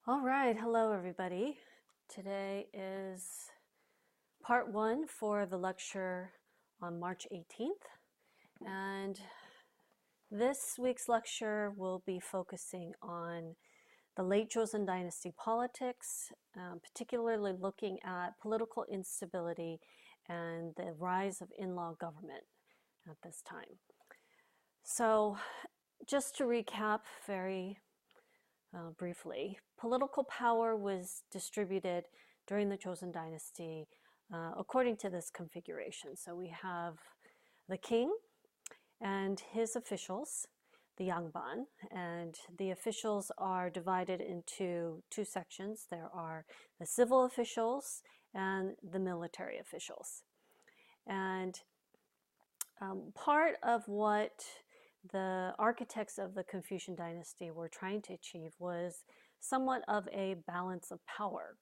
All right, hello everybody. Today is part one for the lecture on March 18th. And this week's lecture will be focusing on the late Joseon dynasty politics, particularly looking at political instability and the rise of in-law government at this time. So just to recap very briefly, political power was distributed during the Joseon dynasty according to this configuration. So we have the king and his officials, the Yangban, and the officials are divided into two sections. There are the civil officials and the military officials. And part of what the architects of the Confucian dynasty were trying to achieve was somewhat of a balance of power.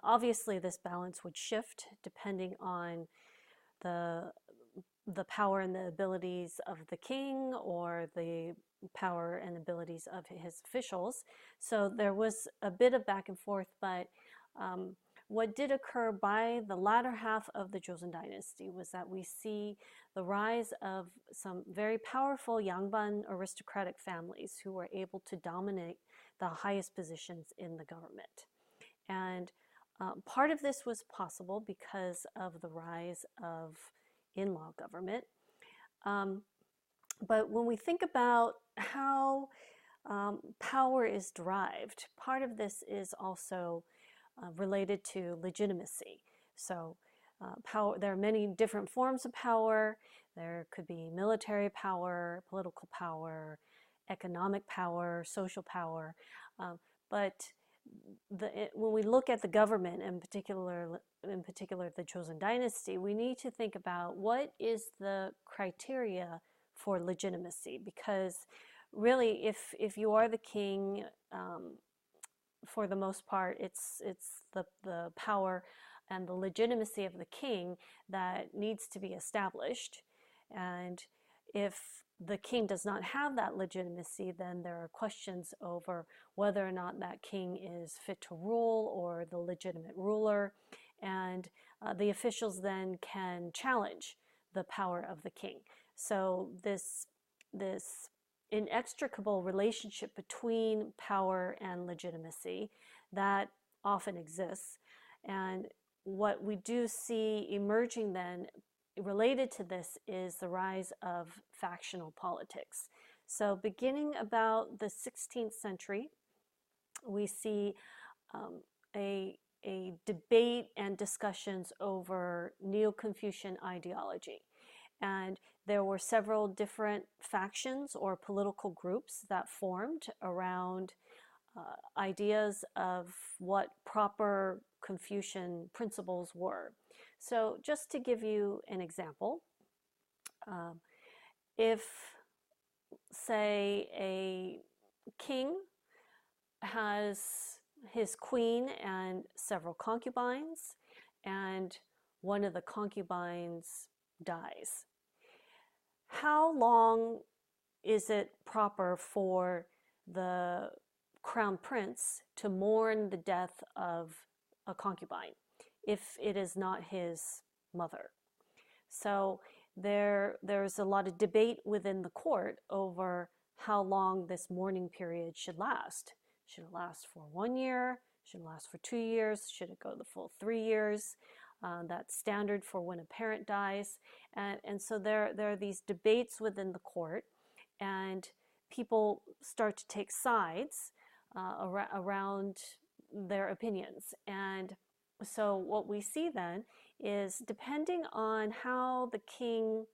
Obviously, this balance would shift depending on the power and the abilities of the king or the power and abilities of his officials. So there was a bit of back and forth, but what did occur by the latter half of the Joseon dynasty was that we see the rise of some very powerful Yangban aristocratic families who were able to dominate the highest positions in the government. And part of this was possible because of the rise of in-law government. But when we think about how power is derived, part of this is also related to legitimacy. So there are many different forms of power. There could be military power, political power, economic power, social power. But when we look at the government, in particular the Joseon dynasty, we need to think about what is the criteria for legitimacy. Because really, if you are the king, for the most part, it's the power and the legitimacy of the king that needs to be established. And if the king does not have that legitimacy, then there are questions over whether or not that king is fit to rule or the legitimate ruler. And the officials then can challenge the power of the king. So this inextricable relationship between power and legitimacy that often exists. And what we do see emerging then related to this is the rise of factional politics. So beginning about the 16th century, we see a debate and discussions over Neo-Confucian ideology. And there were several different factions or political groups that formed around ideas of what proper Confucian principles were. So just to give you an example, if, say, a king has his queen and several concubines, and one of the concubines dies, how long is it proper for the crown prince to mourn the death of a concubine if it is not his mother? So there's a lot of debate within the court over how long this mourning period should last. Should it last for 1 year? Should it last for 2 years? Should it go the full 3 years? That's standard for when a parent dies. And so there are these debates within the court, and people start to take sides around their opinions. And so what we see then is, depending on how the king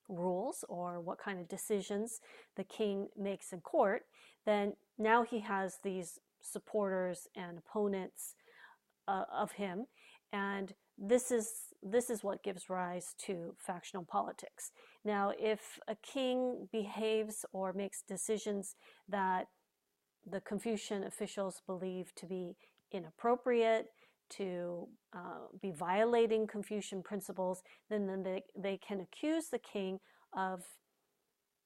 rules or what kind of decisions the king makes in court, then now he has these supporters and opponents of him. And this is what gives rise to factional politics. Now, if a king behaves or makes decisions that the Confucian officials believe to be inappropriate, to be violating Confucian principles, then they can accuse the king of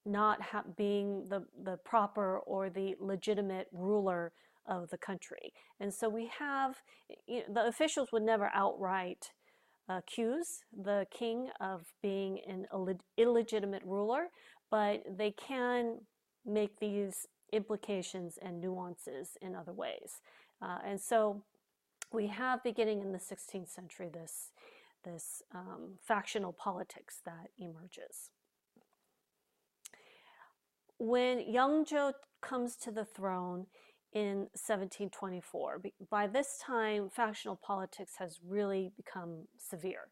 not being the proper or the legitimate ruler of the country. And so we have, the officials would never outright accuse the king of being an illegitimate ruler, but they can make these implications and nuances in other ways. And so we have, beginning in the 16th century, this factional politics that emerges. When Yangzhou comes to the throne in 1724, by this time, factional politics has really become severe,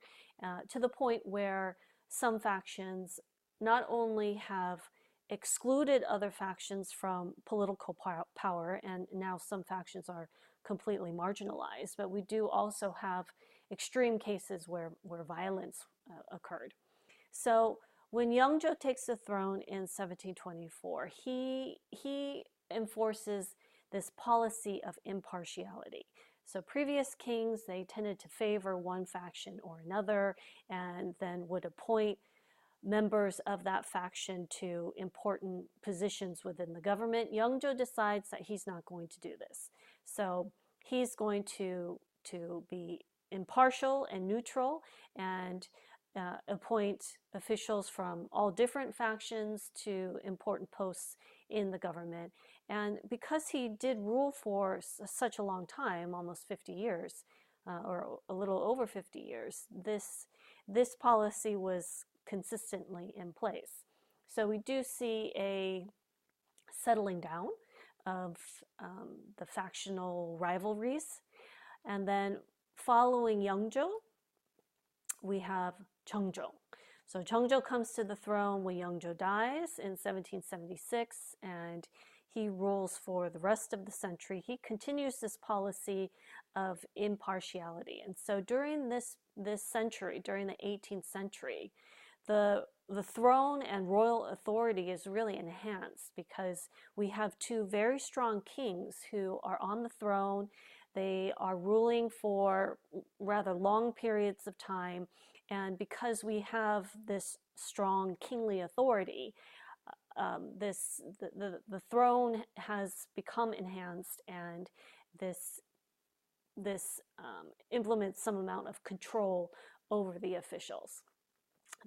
to the point where some factions not only have excluded other factions from political power, and now some factions are completely marginalized, but we do also have extreme cases where violence occurred. So when Yangzhou takes the throne in 1724, he enforces this policy of impartiality. So previous kings, they tended to favor one faction or another, and then would appoint members of that faction to important positions within the government. Yangzhou decides that he's not going to do this. So he's going to be impartial and neutral, and appoint officials from all different factions to important posts in the government. And because he did rule for such a long time, almost 50 years, or a little over 50 years, this policy was consistently in place. So we do see a settling down of the factional rivalries. And then following Yangzhou, we have Chengzhou. So Chengzhou comes to the throne when Yangzhou dies in 1776, and he rules for the rest of the century. He continues this policy of impartiality. And so during this century, during the 18th century, the throne and royal authority is really enhanced, because we have two very strong kings who are on the throne. They are ruling for rather long periods of time, and because we have this strong kingly authority, the throne has become enhanced, and this implements some amount of control over the officials.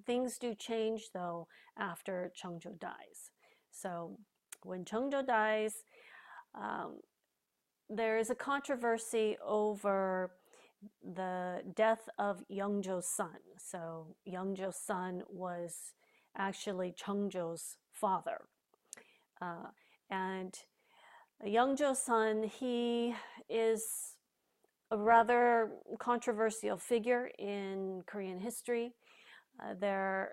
Things do change, though, after Chengzhou dies. So when Chengzhou dies, there is a controversy over the death of Yangzhou's son. So Yangzhou's son was actually Chengzhou's father. And Yangzhou's son, he is a rather controversial figure in Korean history. The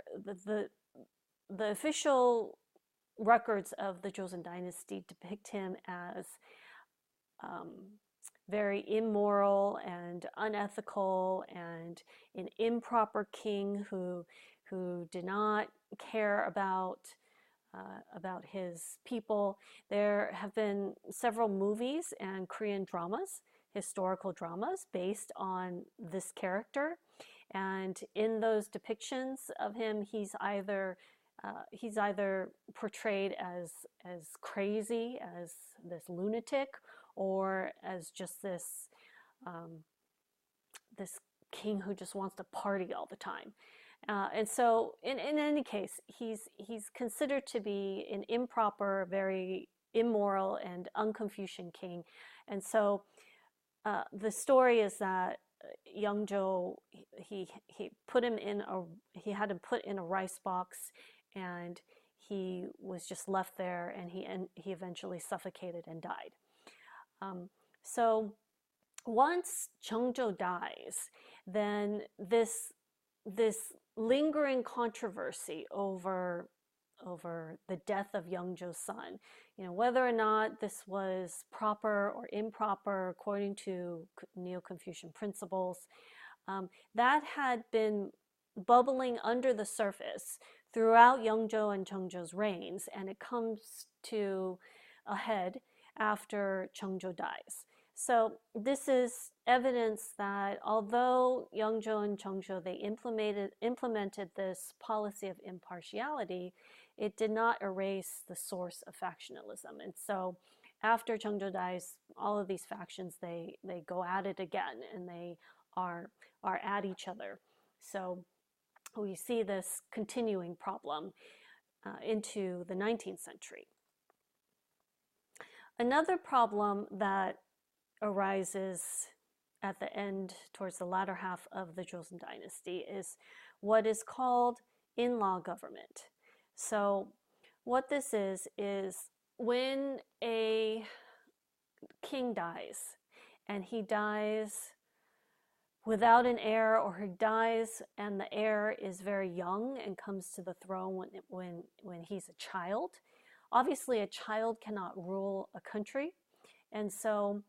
official records of the Joseon dynasty depict him as very immoral and unethical, and an improper king who did not care about his people. There have been several movies and Korean dramas, historical dramas, based on this character. And in those depictions of him, he's either portrayed as crazy, as this lunatic, or as just this king who just wants to party all the time. And so in any case, he's considered to be an improper, very immoral and unconfucian king. And so the story is that Yangzhou, he had him put in a rice box, and he was just left there, and he eventually suffocated and died. So once Chengzhou dies, then this lingering controversy over the death of Yangzhou's son, whether or not this was proper or improper according to Neo-Confucian principles, that had been bubbling under the surface throughout Yangzhou and Chengzhou's reigns, and it comes to a head after Chengzhou dies. So this is evidence that although Yangzhou and Chengzhou, they implemented this policy of impartiality, it did not erase the source of factionalism. And so after Cheongjo dies, all of these factions, they go at it again, and they are at each other. So we see this continuing problem into the 19th century. Another problem that arises at the end, towards the latter half of the Joseon dynasty, is what is called in-law government. So what this is when a king dies, and he dies without an heir, or he dies and the heir is very young and comes to the throne when he's a child. Obviously, a child cannot rule a country, and so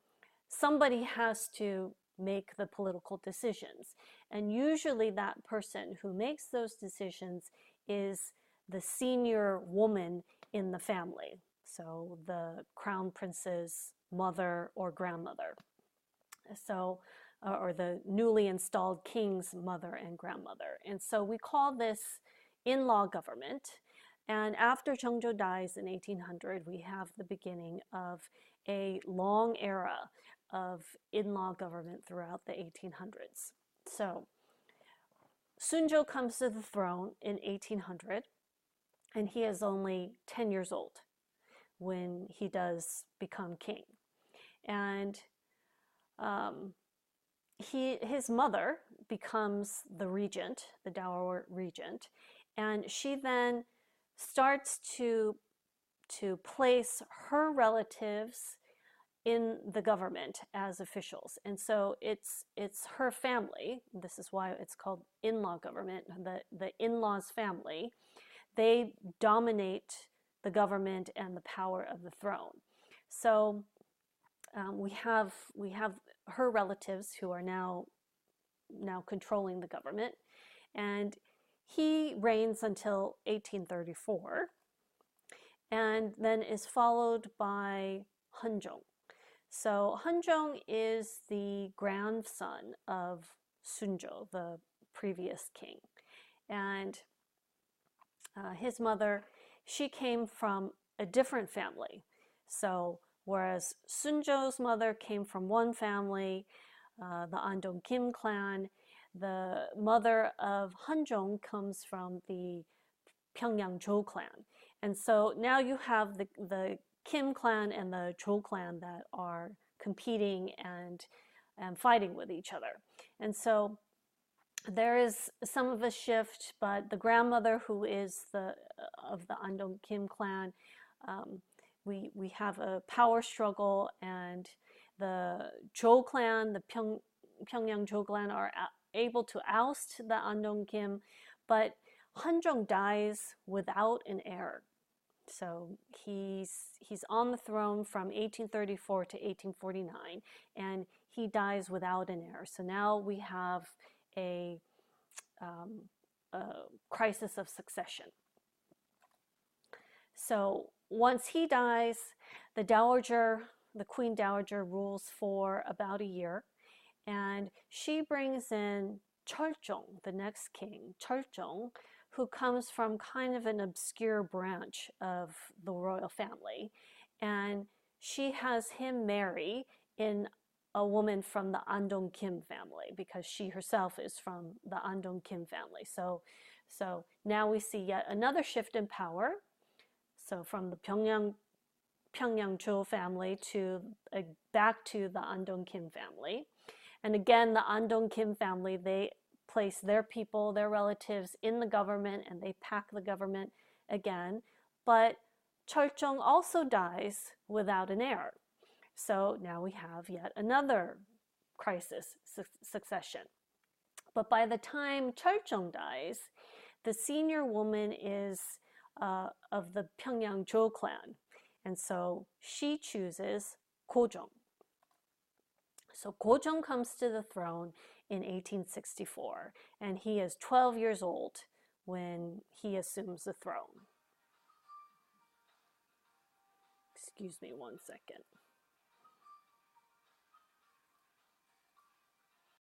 somebody has to make the political decisions. And usually that person who makes those decisions is the senior woman in the family, so the crown prince's mother or grandmother. So, or the newly installed king's mother and grandmother. And so we call this in-law government. And after Cheongjo dies in 1800, we have the beginning of a long era of in-law government throughout the 1800s. So Sunjo comes to the throne in 1800, and he is only 10 years old when he does become king. And his mother becomes the regent, the dowager regent, and she then starts to place her relatives in the government as officials. And so it's her family. This is why it's called in-law government. The in-laws family, they dominate the government and the power of the throne. So we have her relatives who are now controlling the government, and he reigns until 1834, and then is followed by Hunjong. So Hunjong is the grandson of Sunjo, the previous king, and his mother, she came from a different family. So whereas Sunjo's mother came from one family, the Andong Kim clan, the mother of Hunjong comes from the Pyongyang Jo clan. And so now you have the Kim clan and the Jo clan that are competing and fighting with each other. And so there is some of a shift, but the grandmother, who is of the Andong Kim clan, we have a power struggle, and the Jo clan, the Pyongyang Jo clan, are able to oust the Andong Kim, but Hunjong dies without an heir. So he's on the throne from 1834 to 1849, and he dies without an heir. So now we have a crisis of succession. So once he dies, the Queen Dowager rules for about a year, and she brings in Cheoljeong, the next king, Cheoljeong, who comes from kind of an obscure branch of the royal family, and she has him marry in a woman from the Andong Kim family, because she herself is from the Andong Kim family. So now we see yet another shift in power. So from the Pyongyang Jo family to back to the Andong Kim family. And again, the Andong Kim family, they place their people, their relatives in the government, and they pack the government again. But Cheoljeong also dies without an heir. So now we have yet another crisis succession. But by the time Cheoljeong dies, the senior woman is of the Pyongyang Jo clan, and so she chooses Gojong. So Gojong comes to the throne in 1864, and he is 12 years old when he assumes the throne. Excuse me one second.